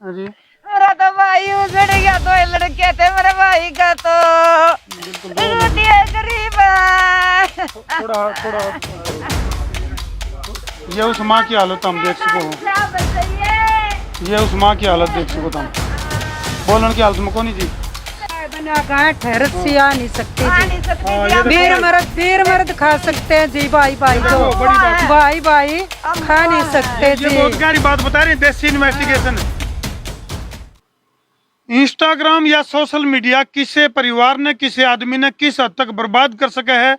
हाँ जी। मेरा तो भाई उजड़ गया, दो लड़के थे मेरे भाई का, तो रोटियां गरीब है। थोड़ा थोड़ा ये उस माँ की हालत हम देख सको, ये उस माँ की हालत देख सको तुम, बोलन की हालत में कौन जी बना कहा ठहर से आ नहीं सकते आ जी। नहीं सकती हाँ, जी, ये हम देखो फिर मर्द खा सकते हैं जी, भाई भाई तो देखो, बड़ी बात है। भाई भाई खा नहीं सकते ये जी। बहुत गहरी बात बता रही है देसी इन्वेस्टिगेशन। इंस्टाग्राम या सोशल मीडिया किसे परिवार ने, किसे आदमी ने किस हद तक बर्बाद कर सका है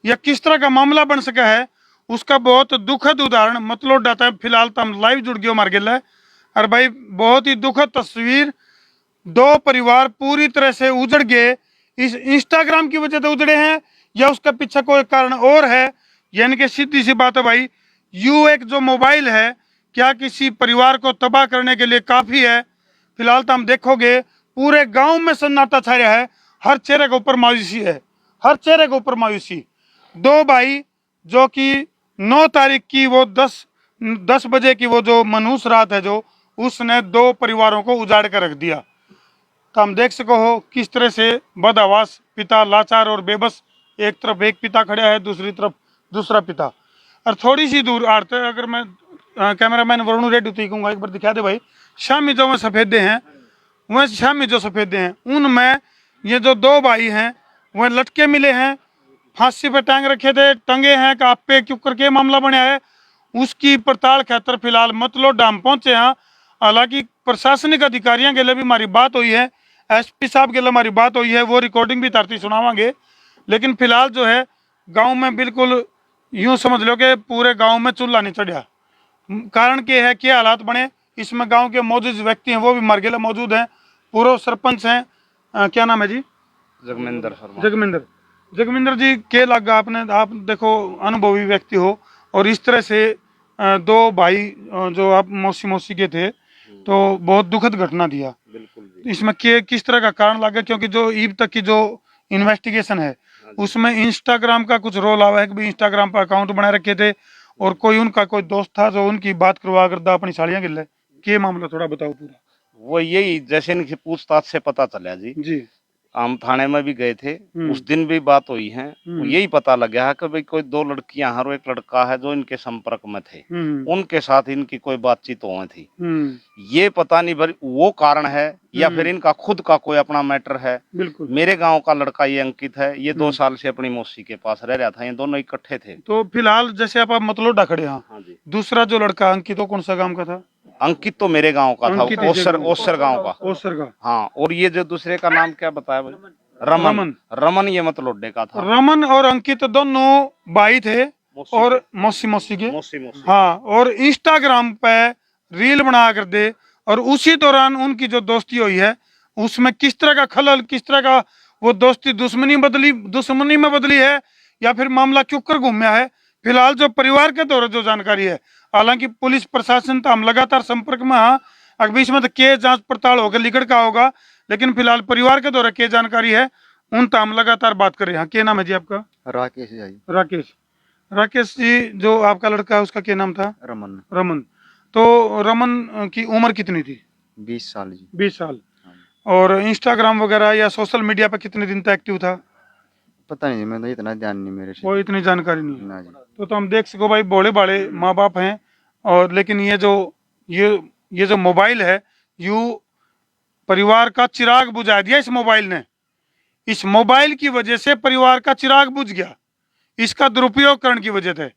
या किस तरह का मामला बन सका है, उसका बहुत दुखद उदाहरण मतलब डाटा है। फिलहाल तो हम लाइव जुड़ गए हमारे गिला है। और भाई बहुत ही दुखद तस्वीर, दो परिवार पूरी तरह से उजड़ गए। इस इंस्टाग्राम की वजह से उजड़े हैं या उसका पीछे कोई कारण और है, यानी कि सीधी सी बात है भाई, यू एक जो मोबाइल है क्या किसी परिवार को तबाह करने के लिए काफ़ी है। फिलहाल तो हम देखोगे पूरे गांव में सन्नाटा छा रहा है, हर चेहरे के ऊपर मायूसी है, हर चेहरे के ऊपर मायूसी। दो भाई जो कि 9 तारीख की वो 10 बजे की वो जो मनहूस रात है, जो उसने दो परिवारों को उजाड़ कर रख दिया। तो हम देख सको हो किस तरह से बदहवास पिता, लाचार और बेबस, एक तरफ एक पिता खड़ा है, दूसरी तरफ दूसरा पिता। और थोड़ी सी दूर आते अगर मैं कैमरामैन वरुण रेड्डी तो कहूँगा एक बार दिखा दे भाई, शामी जो में सफ़ेदे हैं, वह शामी जो सफ़ेदे हैं उनमें ये जो दो भाई हैं वह लटके मिले हैं, फांसी पे टांग रखे थे, टंगे हैं कि आप पे क्यों करके मामला बना है, उसकी पड़ताल खातर फिलहाल मतलो डाम पहुंचे हैं। हालांकि प्रशासनिक अधिकारियों के लिए भी हमारी बात हुई है, एसपी साहब के लिए हमारी बात हुई है, वो रिकॉर्डिंग भी तारती सुनावांगे। लेकिन फिलहाल जो है गांव में बिल्कुल यूं समझ लो कि पूरे गांव में चूल्हा नहीं चढ़ा। कारण क्या है, क्या हालात बने, इसमें गांव के मौजूद व्यक्ति हैं वो भी मर गए मौजूद हैं। पूर्व सरपंच हैं, क्या नाम है जी? जगमिंदर शर्मा। जगमिंदर। जगमिंदर जी के लगा आपने, आप देखो अनुभवी व्यक्ति हो, और इस तरह से दो भाई जो आप मौसी मौसी के थे, तो बहुत दुखद घटना दिया। बिल्कुल जी। इसमें के किस तरह का कारण लगा, क्योंकि जो ईब तक की जो इन्वेस्टिगेशन है उसमें इंस्टाग्राम का कुछ रोल आवा है कि भी इंस्टाग्राम पर अकाउंट बना रखे थे और कोई उनका कोई दोस्त था जो उनकी बात करवा करता अपनी साड़ियाँ गिल्ले, के मामला थोड़ा बताओ पूरा। वो यही जैसे इनकी पूछताछ से पता चला जी, जी। हम थाने में भी गए थे, उस दिन भी बात हुई है, वो यही पता लग गया है कि भाई कोई दो लड़कियां हर एक लड़का है जो इनके संपर्क में थे, उनके साथ इनकी कोई बातचीत हुई थी। ये पता नहीं भाई वो कारण है या फिर इनका खुद का कोई अपना मैटर है। बिल्कुल। मेरे गांव का लड़का ये अंकित है, ये 2 साल से अपनी मौसी के पास रह रहा था, ये दोनों इकट्ठे थे। तो फिलहाल जैसे आप मतलोडा खड़े हैं, हाँ जी। दूसरा जो लड़का अंकित वो कौन सा गांव का था? अंकित तो मेरे गांव का था, ओसर गांव का। ओसर का। हाँ, और ये जो दूसरे का नाम क्या बताया भाई? रमन। रमन ये मतलोडे का था। रमन और अंकित दोनों भाई थे और मौसी मौसी के। हाँ, और इंस्टाग्राम पे रील बना कर दे, और उसी दौरान उनकी जो दोस्ती हुई है उसमें किस तरह का खलल, किस तरह का वो दोस्ती दुश्मनी में बदली है या फिर मामला क्यों कर घूमया है, फिलहाल जो परिवार के दौरे जो जानकारी है। हालांकि पुलिस प्रशासन तो हम लगातार संपर्क में हाँ, अगर बीच में तो केस जांच पड़ताल होकर लिखड़ का होगा, लेकिन फिलहाल परिवार के दौरे क्या जानकारी है उन तो हम लगातार बात कर रहे हैं। क्या नाम है जी आपका? राकेश जी। राकेश। राकेश जी जो आपका लड़का है उसका क्या नाम था? रमन। रमन। तो रमन की उम्र कितनी थी? 20 साल जी। 20 साल। और इंस्टाग्राम वगैरह या सोशल मीडिया पर कितने दिन तक एक्टिव था? पता नहीं, मैं तो इतना ध्यान नहीं मेरे से। कोई इतनी जानकारी नहीं है। ना जी। तो हम देख सको भाई भोले भाले माँ बाप हैं, और लेकिन ये जो मोबाइल है, यू परिवार का चिराग बुझा दिया इस मोबाइल ने। इस मोबाइल की वजह से परिवार का चिराग बुझ गया, इसका दुरुपयोग करने की वजह से।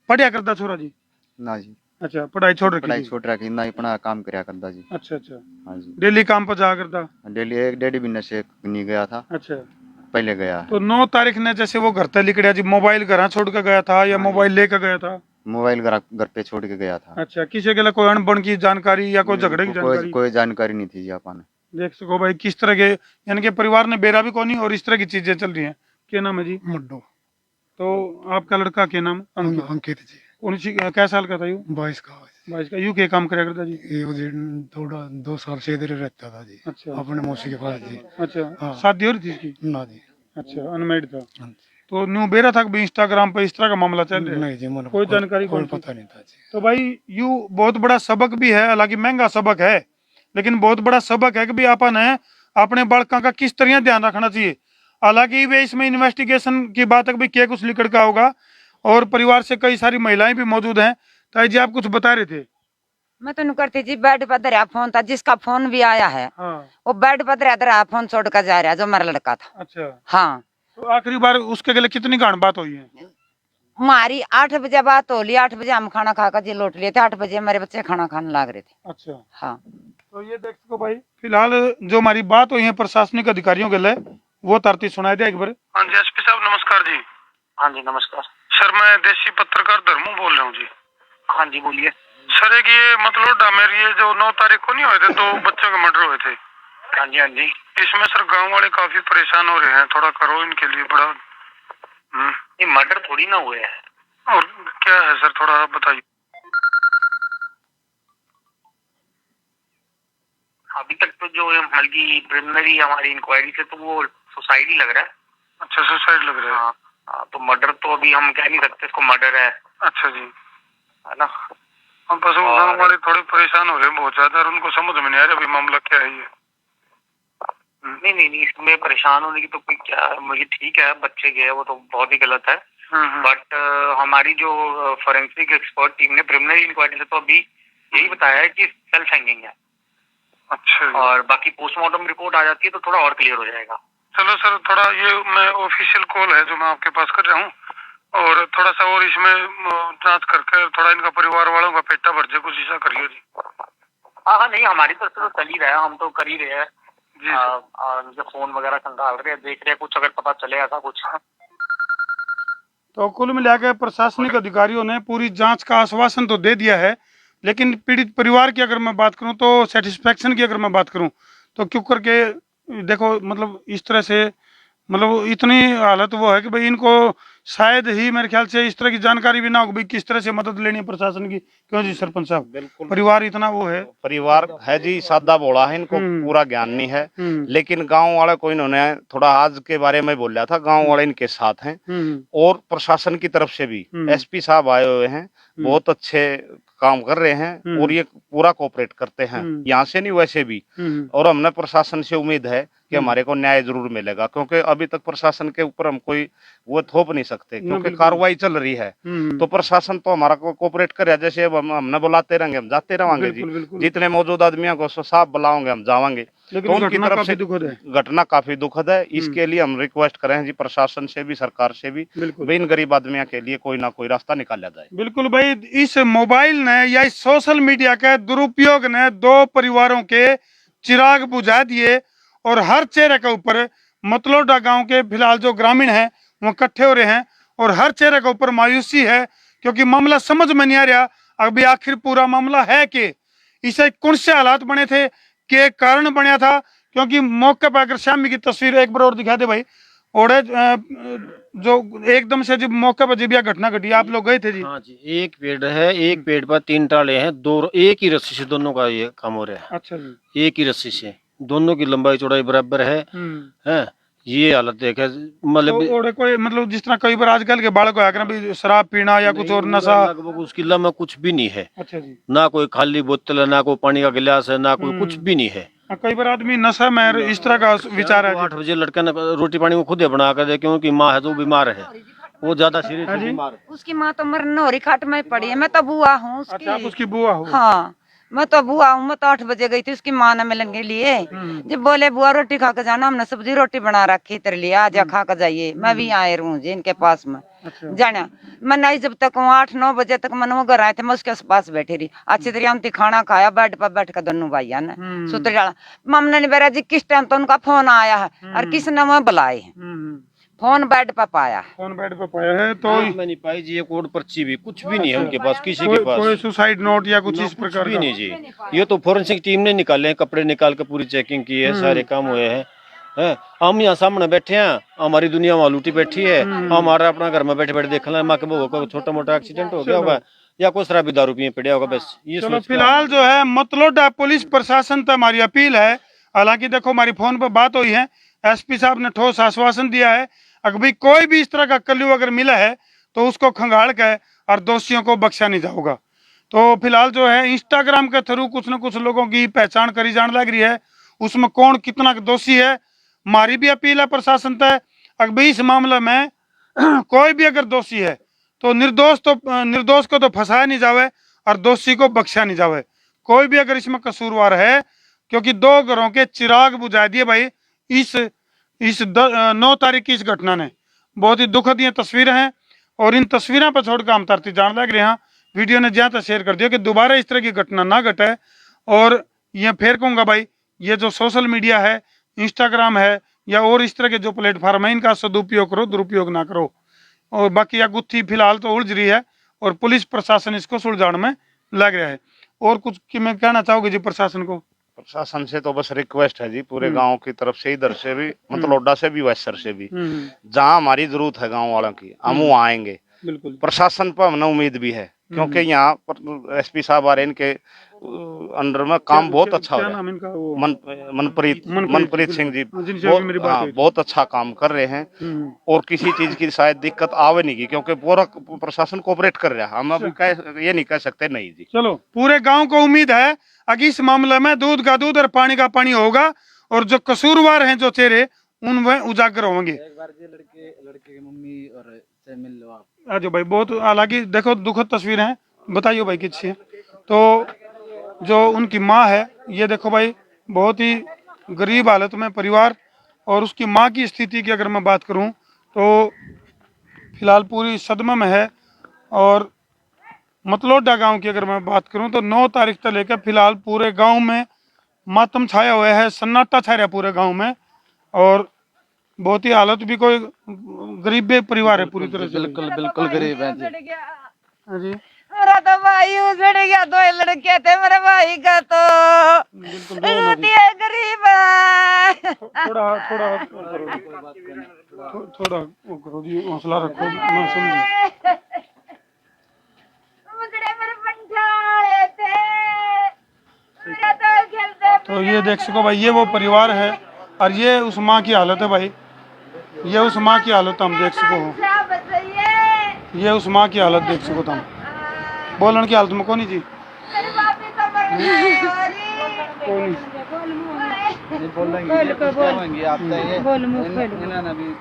पढ़िया करता छोरा जी? ना जी। अच्छा, पढ़ाई छोड़ रखी? पढ़ाई छोड़ रखी, ना अपना काम करया करता जी। अच्छा अच्छा। हाँ जी। डेली काम पर जा करता? डेली एक डेढ़ महीने से नहीं गया था। अच्छा। पहले गया। तो 9 तारीख ने जैसे वो घर तक निकलिया जी, मोबाइल घर छोड़ के गया था या मोबाइल लेकर गया था? मोबाइल घर पे छोड़ के गया था। अच्छा, किसी के लिए कोई अनबन की जानकारी या कोई झगड़े की जानकारी? कोई जानकारी नहीं थी जी अपन। देख सको भाई किस तरह के, यानी कि परिवार ने बेरा भी कौन, और इस तरह की चीजें चल रही हैं। क्या नाम है जी? मड्डो। तो आपका लड़का क्या नाम? अंकित जी। कौन सी क्या साल का था यू? 22 का। 22 का। यू क्या काम कराया करता जी? ये वो जी थोड़ा 2 साल से इधर रहता था जी। अच्छा। अपने मौसी के पास जी। अच्छा। हाँ। शादी हो रही थी इसकी? ना जी। अच्छा, अनमेरिड था। हाँ जी। तो न्यू बेरा था कि इंस्टाग्राम पे इस तरह का मामला चल रहा है? नहीं जी, मुझे कोई जानकारी कोई पता नहीं था जी। तो भाई यू बहुत बड़ा सबक भी है, हालांकि महंगा सबक है लेकिन बहुत बड़ा सबक है कि भी अपन है अपने बालकों का किस तरह ध्यान रखना चाहिए। हालांकि वे इसमें इन्वेस्टिगेशन की बात है कि भी क्या कुछ लिखड़ का होगा, और परिवार से कई सारी महिलाएं भी मौजूद हैं। ताई जी आप कुछ बता रहे थे। मैं तो करती जी, बेड पर धरा फोन था, जिसका फोन भी आया है हाँ। वो बेड पर धरा फोन छोड़ कर जा रहा है, जो मेरा लड़का था। अच्छा, हाँ, तो आखिरी बार उसके गले कितनी गांठ बात हुई है? हमारी 8 बजे बात हो ली, 8 बजे हम खाना खाकर जी लौट लिए थे, 8 बजे मेरे बच्चे खाना खाने लग रहे थे। अच्छा, हाँ, तो ये देख सको भाई, फिलहाल जो हमारी बात हुई है प्रशासनिक अधिकारियों के लिए, वो तरती सुनाई दे एक बार। हाँ जी एसपी साहब नमस्कार जी। हाँ जी नमस्कार। सर मैं देसी पत्रकार धर्मू बोल रहा हूँ जी। हाँ जी बोलिए। सर एक ये मतलब डामेर ये जो 9 तारीख को नहीं हुए थे 2 बच्चों के मर्डर हुए थे। हाँ जी हाँ जी। इसमें सर गांव वाले काफी परेशान हो रहे हैं, थोड़ा करो इनके लिए बड़ा। ये मर्डर थोड़ी ना हुए हैं। और क्या है सर, थोड़ा आप बताइए। अभी तक तो जो हल्की प्रिलिमिनरी हमारी इंक्वायरी से तो वो सुसाइड ही लग रहा है। अच्छा, सुसाइड लग रहा है। हाँ, तो मर्डर तो अभी हम कह नहीं सकते इसको मर्डर है। अच्छा जी, है ना। हम बस गांव वाले थोड़े परेशान हो रहे हैं बहुत ज्यादा, और उनको समझ में नहीं आ रहा अभी मामला क्या है ये। नहीं इसमें परेशान होने की तो कोई क्या, मुझे ठीक है बच्चे गए वो तो बहुत ही गलत है। बट हमारी जो फोरेंसिक एक्सपर्ट टीम ने प्रिलिमिनरी इंक्वायरी से तो अभी यही बताया है कि सेल्फ हैंगिंग है। अच्छा, और बाकी पोस्टमार्टम रिपोर्ट आ जाती है तो थोड़ा और क्लियर हो जाएगा। चलो सर, थोड़ा ये मैं ऑफिशियल कॉल है जो मैं आपके पास कर रहा हूँ, और थोड़ा सा और इसमें जांच करके थोड़ा इनका परिवार वालों का पेटा भर जाए, कुछ ऐसा करिए जी। हाँ नहीं हमारी तरफ से तो चल ही रहा है, हम तो कर ही रहे हैं जी। उनके फोन वगैरह खंगाल रहे हैं, देख रहे हैं कुछ अगर पता चले ऐसा कुछ। तो कुल मिलाकर प्रशासनिक अधिकारियों ने पूरी जांच का आश्वासन तो दे दिया है, लेकिन पीड़ित परिवार की अगर मैं बात करूं तो सेटिस्फेक्शन की अगर मैं बात करूं तो क्यों करके देखो मतलब इस तरह से मतलब इतनी हालत वो है कि भाई इनको शायद ही मेरे ख्याल से इस तरह की जानकारी भी ना हो भाई किस तरह से मदद लेनी है प्रशासन की। क्यों जी सरपंच साहब? बिल्कुल, परिवार इतना वो है, परिवार है जी सादा बोला है, इनको पूरा ज्ञान नहीं है। लेकिन गांव वाले को इन्होंने थोड़ा आज के बारे में बोला था, गांव वाले इनके साथ हैं, और प्रशासन की तरफ से भी एसपी साहब आए हुए हैं, बहुत अच्छे काम कर रहे हैं और ये पूरा कोऑपरेट करते हैं, यहाँ से नहीं वैसे भी। और हमने प्रशासन से उम्मीद है कि हमारे को न्याय जरूर मिलेगा, क्योंकि अभी तक प्रशासन के ऊपर हम कोई वो थोप नहीं सकते, क्योंकि कार्रवाई चल रही है। तो प्रशासन तो हमारा को कोऑपरेट करे, जैसे अब हमने बुलाते रहेंगे हम जाते रहेंगे जी, जितने मौजूद आदमियों को साफ बुलाओगे हम जावांगे। तो उनकी तरफ से घटना काफी दुखद है, इसके लिए हम रिक्वेस्ट करें जी प्रशासन से भी सरकार से भी इन गरीब आदमियों के लिए कोई ना कोई रास्ता निकाला जाए। बिल्कुल भाई, इस मोबाइल ने या इस सोशल मीडिया के दुरुपयोग ने 2 परिवारों के चिराग बुझा दिए, और हर चेहरे के ऊपर मतलोडा गांव के फिलहाल जो ग्रामीण हैं वो इकट्ठे हो रहे हैं, और हर चेहरे के ऊपर मायूसी है, क्योंकि मामला समझ में नहीं आ रहा अभी आखिर पूरा मामला है कि इसे कौन से हालात बने थे, के कारण बना था। क्योंकि मौके पर अगर शामी की तस्वीर एक बार और दिखा दे भाई, और जो एकदम से जब मौके पर जब यह घटना घटी आप लोग गए थे जी? हाँ जी, एक पेड़ है, एक पेड़ पर 3 टाले हैं, 2 एक ही रस्सी से दोनों का ये काम हो रहा है। अच्छा जी, एक ही रस्सी से दोनों की लंबाई चौड़ाई बराबर है। हैं ये हालत देखे मतलब तो कोई मतलब जिस तरह कई बार आजकल के बालक होया करना शराब पीना या कुछ और नशा, लगभग उसकी में कुछ भी नहीं है। अच्छा जी, ना कोई खाली बोतल है, ना कोई पानी का गिलास है, ना कोई कुछ भी नहीं है। कई बार आदमी नशा में इस तरह का विचार है। 8 बजे लड़का ने रोटी पानी वो खुद ही बना कर दे, क्योंकि माँ है तो बीमार है, वो ज्यादा सीरियस बीमार है। उसकी माँ तो मरने हो रही खाट में पड़ी है, मैं तो बुआ हूँ उसकी। अच्छा, आप उसकी बुआ हो? हाँ मैं तो बुआ हूँ, मैं तो 8 बजे गई थी उसकी माँ ने मिलने के लिए। जब बोले बुआ रोटी खा के जाना, हमने सब्जी रोटी बना रखी तेरे लिए, आजा खा के जाइए। मैं भी आए रहूँ जी इनके पास में। अच्छा। जाना मैं नहीं, जब तक 8-9 बजे तक मन वो घर आए थे, मैं उसके पास बैठी रही अच्छी तरह। हम खाना खाया, बेड पर बैठ कर दोनों भाइया ने सुतर डाला। मम्मी ने बेरा जी किस टाइम तो उनका फोन आया है, और किसने वो बुलाए, फोन बेड पर पाया, फोन बेड पे पाया है। तो मैं नहीं पाई जी, एक और पर्ची भी कुछ भी नहीं है उनके पास, किसी के पास कोई सुसाइड नोट या कुछ इस प्रकार भी नहीं जी। ये तो फोरेंसिक टीम ने निकाले हैं, कपड़े निकाल के पूरी चेकिंग की है, सारे काम हुए हैं। हम यहाँ सामने बैठे हैं, हमारी दुनिया वहाँ लूटी बैठी है, हमारा अपना घर में बैठे बैठे देख लें माँ के बहू को छोटा मोटा एक्सीडेंट हो गया होगा या कोई शराबी दारू पिए पड़े होगा, बस ये चलो फिलहाल जो है मतलोडा पुलिस प्रशासन तक हमारी अपील है। हालांकि देखो हमारी फोन पर बात हुई है, एसपी साहब ने ठोस आश्वासन दिया है अगर कोई भी इस तरह का कल्लू अगर मिला है तो उसको खंगाल कर और दोषियों को बख्शा नहीं जाएगा। तो फिलहाल जो है इंस्टाग्राम के थ्रू कुछ न कुछ लोगों की पहचान करी जाने लग रही है, उसमें कौन कितना दोषी है। हमारी भी अपील है प्रशासन तक, अगर इस मामले में कोई भी अगर दोषी है तो निर्दोष को तो फंसाया नहीं जावे और दोषी को बख्शा नहीं जावे। कोई भी अगर इसमें कसूरवार है, क्योंकि 2 घरों के चिराग बुझा दिए भाई इस 9 तारीख की इस घटना ने। बहुत ही दुखद ये तस्वीरें हैं और इन तस्वीरों पर छोड़कर हम तरती जान लग रहे हैं। वीडियो ने ज्यादा तक शेयर कर दिया कि दोबारा इस तरह की घटना ना घटे। और ये फिर कहूँगा भाई, ये जो सोशल मीडिया है, इंस्टाग्राम है या और इस तरह के जो प्लेटफॉर्म है, इनका सदुपयोग करो, दुरुपयोग ना करो। और बाकी यह गुत्थी फिलहाल तो उलझ रही है और पुलिस प्रशासन इसको सुलझाने में लग रहा है। और कुछ कि मैं कहना चाहूँगी जी प्रशासन को? प्रशासन से तो बस रिक्वेस्ट है जी, पूरे गांव की तरफ से, इधर से भी मतलौडा से भी, वैसर से भी, जहां हमारी जरूरत है गांव वालों की, हम वहाँ आएंगे। बिल्कुल प्रशासन पर हमें उम्मीद भी है, क्योंकि यहाँ पर एसपी साहब आ रहे हैं, इनके अंडर में काम बहुत अच्छा हो क्या रहा है। नाम इनका? वो मनप्रीत सिंह जी जिनसे अभी मेरी बात हुई। बहुत अच्छा काम कर रहे हैं और किसी चीज की शायद दिक्कत आवे नहीं की, क्योंकि पूरा प्रशासन कोऑपरेट कर रहा है। हम अभी ये नहीं कह सकते नहीं जी। चलो, पूरे गांव को उम्मीद है कि इस मामले में दूध का दूध और पानी का पानी होगा और जो कसूरवार हैं, जो चेहरे, उनमें उजागर होंगे। एक बार जी लड़के की मम्मी और से मिल लो आप। आजो भाई, बहुत हालांकि देखो दुखद तस्वीर है, बताइए भाई किससे। तो जो उनकी माँ है, ये देखो भाई, बहुत ही गरीब हालत में परिवार, और उसकी माँ की स्थिति की अगर मैं बात करूं तो फिलहाल पूरी सदमे में है। और मतलौडा गांव की अगर मैं बात करूं तो 9 तारीख से लेकर फिलहाल पूरे गांव में मातम छाया हुआ है, सन्नाटा छा रहा है पूरे गांव में। और बहुत ही हालत भी, कोई गरीब परिवार है पूरी तरह से। बिल्कुल गरीब है जी। हाँ जी, मेरा तो भाई उजड़ गया, 2 लड़के थे मेरे भाई का, तो रोटी है, गरीब है। थोड़ा वो करो जी, हौसला रखो, मैं समझी। उजड़े मेरे पंचाले थे, मेरा तो खेलते। तो ये देख सको भाई, ये वो परिवार है और ये उस माँ की हालत है भाई, ये उस माँ की हालत हम देख सको। ये उस माँ की हालत देख सको तुम, बोलन की हालत में कौन जी,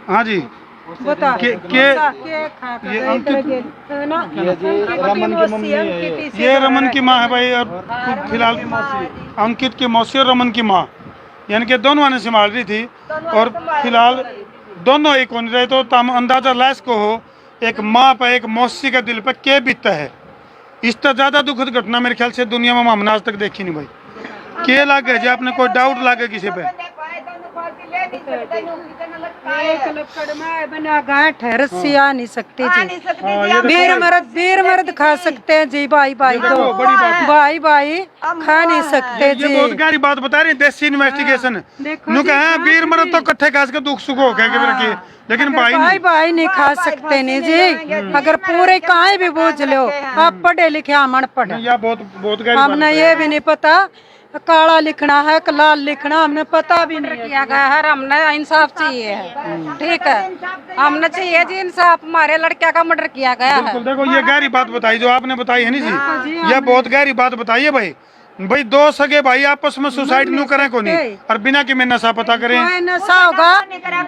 हाँ जी। बता के ये अंकित, रमन की मम्मी है ये रमन की माँ है भाई। और खुद फिलहाल अंकित की मौसी और रमन की माँ, यानी कि दोनों ने संभाल रही थी। और फिलहाल दोनों एक होने रहे, तो तम अंदाजा लाश को हो एक माँ पर, एक मौसी का दिल पर क्या बीतता है। इस तरह ज्यादा दुखद घटना मेरे ख्याल से दुनिया में हमने आज तक देखी नहीं भाई। क्या लागे जी आपने, कोई डाउट लागे किसी पे? एक लकड़ में बना गांठ है, रस्सी आ नहीं सकती जी। हाँ, वीर मर्द खा सकते हैं जी, भाई भाई देखो, तो बड़ी बात है। भाई खा नहीं सकते ये जी। बहुत गहरी बात बता रही है, देसी इन्वेस्टिगेशन। देखो नु जी, कहा वीर मर्द तो कट्ठे खास के दुख सुख हो गए के रखिए, लेकिन भाई नहीं। भाई नहीं खा सकते नहीं जी। अगर पूरे कहीं भी बूझ लो, आप पढ़े लिखे हम अनपढ़, या बहुत गहरी बात हमने ये भी नहीं पता काला लिखना है कि लाल लिखना, हमने पता भी नहीं किया गया है। हमने इंसाफ चाहिए है, ठीक है, हमने चाहिए जी इंसाफ। हमारे लड़के का मर्डर किया गया है। बिल्कुल, देखो ये गहरी बात बताई जो आपने बताई है नी जी, ये बहुत गहरी बात बताई है भाई। भाई 2 सगे भाई आपस में सुसाइड नहीं करें को नहीं, और बिना कि मैं नशा पता करें। कोई नशा होगा,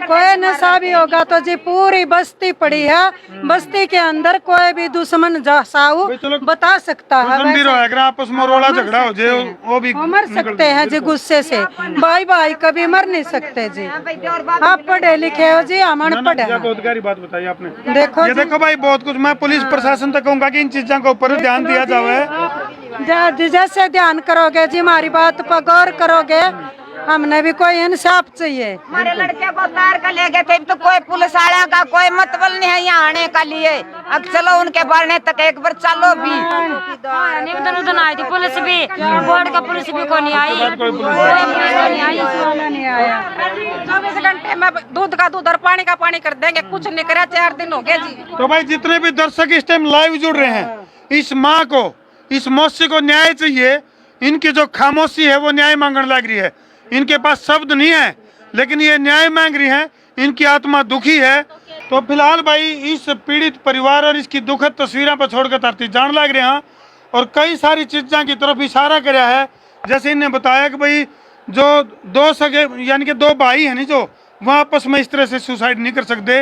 कोई नशा भी होगा तो जी पूरी बस्ती पड़ी है, बस्ती के अंदर कोई भी दुश्मन साऊ बता सकता है। भी रहेगा आपस में रोला झगड़ा हो जाए, वो भी मर सकते हैं जी गुस्से से। भाई कभी मर नहीं सकते जी। आप पढ़े लिखे हो जी, हम अनपढ़ हैं। बहुत गहरी बात बताई आपने। देखो ये देखो भाई, बहुत कुछ मैं पुलिस प्रशासन तक कहूँगा कि इन चीजों के ऊपर ध्यान दिया जाए। जैसे ध्यान करोगे जी, हमारी बात पर गौर करोगे, हमने भी कोई इंसाफ चाहिए। हमारे लड़के को तार का ले गए थे, तो कोई पुलिस वाला का कोई मतलब नहीं है यहाँ आने का लिए। अब चलो उनके बढ़ने तक एक बार चलो भी। निवेदन उदन आई थी, पुलिस भी, बोर्ड का पुलिस भी को नहीं आई, नहीं आया। 24 घंटे में दूध का दूध और पानी का पानी कर देंगे, कुछ नहीं करा, 4 दिन हो गए जी। तो भाई जितने भी दर्शक इस टाइम लाइव जुड़ रहे हैं, इस माँ को, इस मौसी को न्याय चाहिए। इनकी जो खामोशी है वो न्याय मांगने लग रही है। इनके पास शब्द नहीं है, लेकिन ये न्याय मांग रही है, इनकी आत्मा दुखी है। तो फिलहाल भाई इस पीड़ित परिवार और इसकी दुखद तस्वीरों पर छोड़कर तरती जान लग रहे हैं। और कई सारी चीज़ों की तरफ इशारा कराया है। जैसे इन्हें बताया कि भाई जो दो सगे यानी कि दो भाई हैं नहीं जो वह आपस में इस तरह से सुसाइड नहीं कर सकते।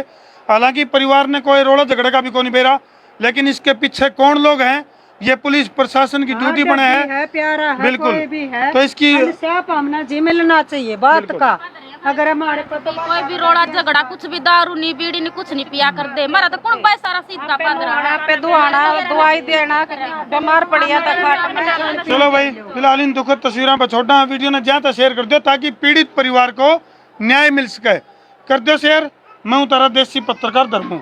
हालांकि परिवार ने कोई रोड़ा झगड़ा का भी कोई नहीं बेरा, लेकिन इसके पीछे कौन लोग हैं ये पुलिस प्रशासन की ड्यूटी बने है प्यारा है, बिल्कुल। कोई भी है तो इसकी इंसाफ हमने जी मिलना चाहिए बात का। अगर हमारे को तो कोई भी रोड़ा झगड़ा कुछ भी दारू नहीं बीड़ी नहीं कुछ नहीं पिया कर दे मरा तो कौन पैसा सारा सीधा पंद्रह पे दुआना दवाई देना बीमार पड़िया था खाट में। चलो भाई फिलहाल इन दुखद तस्वीरों पर छोटा वीडियो ने ज्यादा शेयर कर दो ताकि पीड़ित परिवार को न्याय मिल सके। कर दो शेयर। मैं हूं तारा देसी पत्रकार धर्मू।